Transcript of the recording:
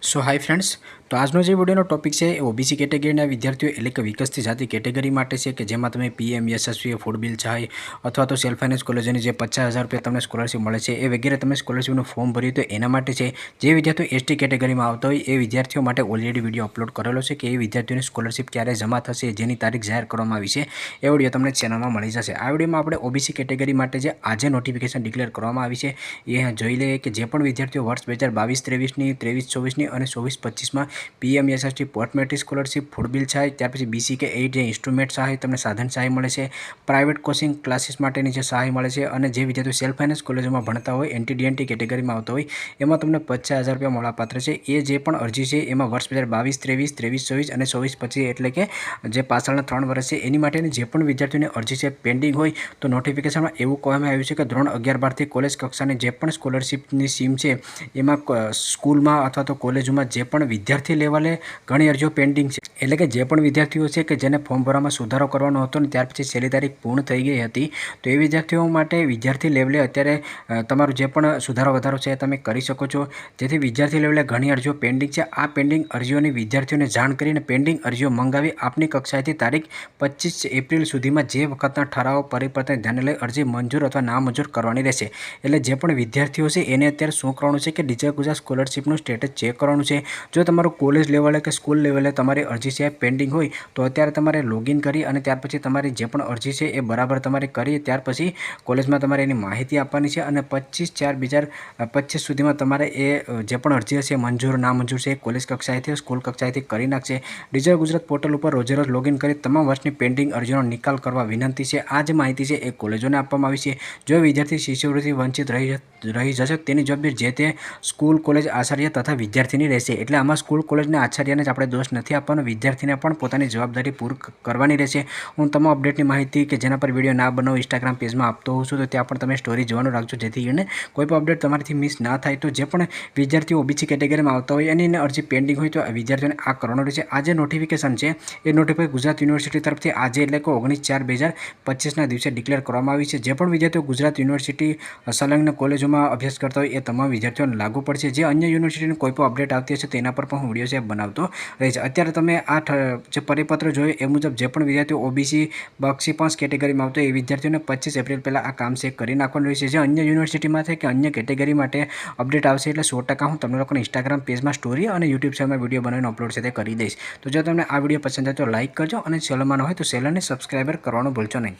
સો hi friends, તો આજનો જે વિડીયોનો ટોપિક છે એ ઓબીસી કેટેગરીના વિદ્યાર્થીઓ એટલે કે વિકસતી જાતિ કેટેગરી માટે છે કે જેમાં તમે પીએમ યશસ્વી ફૂડ બિલ સહાય અથવા તો સેલ્ફ ફાઇનાન્સ કોલેજોની જે 50,000 રૂપિયા તમને સ્કોલરશિપ મળે છે એ વગેરે તમે સ્કોલરશિપનું ફોર્મ ભર્યું તો એના માટે છે. જે વિદ્યાર્થીઓ એસટી કેટેગરીમાં આવતા હોય એ વિદ્યાર્થીઓ માટે ઓલરેડી વિડીયો અપલોડ કરેલો છે કે એ વિદ્યાર્થીઓની સ્કોલરશિપ ક્યારે જમા થશે, જેની તારીખ જાહેર કરવામાં આવી છે. એ વિડીયો તમને ચેનલમાં મળી જશે. આ વિડીયોમાં આપણે ઓબીસી કેટેગરી માટે જે આજે નોટિફિકેશન ડિક્લેર કરવામાં આવી છે એ જોઈ લઈએ કે જે પણ વિદ્યાર્થીઓ વર્ષ 2022-23ની 23-24ની અને 24-25માં PM Yashasvi post matric scholarship, food bill સહાય, ત્યાર પછી BCK 8 જે ઇન્સ્ટ્રુમેન્ટ સહાય, તમને સાધન સહાય મળે છે, પ્રાઇવેટ કોચિંગ ક્લાસીસ માટેની જે સહાય મળે છે, અને જે વિદ્યાર્થીઓ સેલ્ફ ફાઇનાન્સ કોલેજોમાં ભણતા હોય NTDNT કેટેગરીમાં આવતા હોય એમાં તમને 50,000 રૂપિયા મળવાપાત્ર છે. એ જે પણ અરજી છે એમાં વર્ષ 2022-23, 23-24 અને 24-25 એટલે કે જે પાછળના 3 વર્ષ છે એની માટેની જે પણ વિદ્યાર્થીઓની અરજી છે પેન્ડિંગ હોય તો નોટિફિકેશનમાં એવું કહેવામાં આવ્યું છે કે ધોરણ 11-12થી કોલેજ કક્ષાની જે પણ સ્કોલરશિપની સ્કીમ છે એમાં સ્કૂલમાં અથવા તો કોલેજોમાં જે પણ વિદ્યાર્થી લેવલે ઘણી અરજીઓ પેન્ડિંગ છે, એટલે કે જે પણ વિદ્યાર્થીઓ છે કે જેને ફોર્મ ભરવામાં સુધારો કરવાનો હતો ને ત્યાર પછી છેલ્લી તારીખ પૂર્ણ થઈ ગઈ હતી, તો એ વિદ્યાર્થીઓ માટે વિદ્યાર્થી લેવલે અત્યારે તમારું જે પણ સુધારો વધારો છે એ તમે કરી શકો છો. જેથી વિદ્યાર્થી લેવલે ઘણી અરજીઓ પેન્ડિંગ છે. આ પેન્ડિંગ અરજીઓની વિદ્યાર્થીઓને જાણ કરીને પેન્ડિંગ અરજીઓ મંગાવી આપની કક્ષાએથી તારીખ 25 એપ્રિલ સુધીમાં જે વખતના ઠરાવો પરિપત્ર ધ્યાને લઈ અરજી મંજૂર અથવા નામંજૂર કરવાની રહેશે. એટલે જે પણ વિદ્યાર્થીઓ છે એને અત્યારે શું કરવાનું છે કે ડિજિટલ ગુજરાત સ્કોલરશિપનું સ્ટેટસ ચેક કરવાનું છે. જો તમારું કોલેજ લેવલે કે સ્કૂલ લેવલે તમારી અરજી છે પેન્ડિંગ હોય તો અત્યારે તમારે લોગિન કરી અને ત્યાર પછી તમારી જે પણ અરજી છે એ બરાબર તમારે કરી ત્યાર પછી કોલેજમાં તમારે એની માહિતી આપવાની છે અને 25/4/2025 સુધીમાં તમારે એ જે પણ અરજી હશે મંજૂર નામંજૂર છે એ કોલેજ કક્ષાએથી સ્કૂલ કક્ષાએથી કરી નાખશે. ડિજિટલ ગુજરાત પોર્ટલ ઉપર રોજે રોજ લોગિન કરી તમામ વર્ષની પેન્ડિંગ અરજીનો નિકાલ કરવા વિનંતી છે. આ જે માહિતી છે એ કોલેજોને આપવામાં આવી છે. જો વિદ્યાર્થી શિષ્યવૃત્તિ વંચિત રહી જશે તેની જવાબદારી જે તે સ્કૂલ કોલેજ આચાર્ય તથા વિદ્યાર્થીની રહેશે. એટલે આમાં સ્કૂલ કોલેજના આચાર્યને જ આપણે દોષ નથી આપવાનો, વિદ્યાર્થીને પણ પોતાની જવાબદારી પૂરી કરવાની રહેશે. હું તમામ અપડેટની માહિતી કે જેના પર વિડીયો ના બનાવું ઇન્સ્ટાગ્રામ પેજમાં આપતો હોઉં છું, તો ત્યાં પણ તમે સ્ટોરી જોવાનું રાખજો જેથી કરીને કોઈ પણ અપડેટ તમારાથી મિસ ના થાય. તો જે પણ વિદ્યાર્થીઓ ઓબીસી કેટેગરીમાં આવતા હોય એની અરજી પેન્ડિંગ હોય તો વિદ્યાર્થીઓને આ કરવાનું રહેશે. આ જે નોટિફિકેશન છે એ નોટિફિકેશન ગુજરાત યુનિવર્સિટી તરફથી આજે એટલે કે 19/4/2025ના દિવસે ડિક્લેર કરવામાં આવી છે. જે પણ વિદ્યાર્થીઓ ગુજરાત યુનિવર્સિટી સંલગ્ન કોલેજોમાં અભ્યાસ કરતા હોય એ તમામ વિદ્યાર્થીઓને લાગુ પડશે. જે અન્ય યુનિવર્સિટીની કોઈ પણ અપડેટ આવતી હશે તેના પર પણ હું વિડીયો છે બનાવતો રહીશ. અત્યારે તમે આ જે પરિપત્ર જોયું એ મુજબ જે પણ વિદ્યાર્થીઓ ઓબીસી બક્ષી 5 કેટેગરીમાં આવતો એ વિદ્યાર્થીઓને 25 એપ્રિલ પહેલાં આ કામ છે કરી નાખવાનું રહેશે. જે અન્ય યુનિવર્સિટીમાં છે કે અન્ય કેટેગરી માટે અપડેટ આવશે એટલે 100% હું તમને લોકોને ઇન્સ્ટાગ્રામ પેજમાં સ્ટોરી અને યુટ્યુબ ચેનલમાં વિડીયો બનાવીને અપલોડ છે તે કરી દઈશ. તો જો તમને આ વિડીયો પસંદ આવે તો લાઇક કરજો અને ચેનલમાં ન હોય તો ચેનલને સબસ્ક્રાઈબર કરવાનું ભૂલશો નહીં.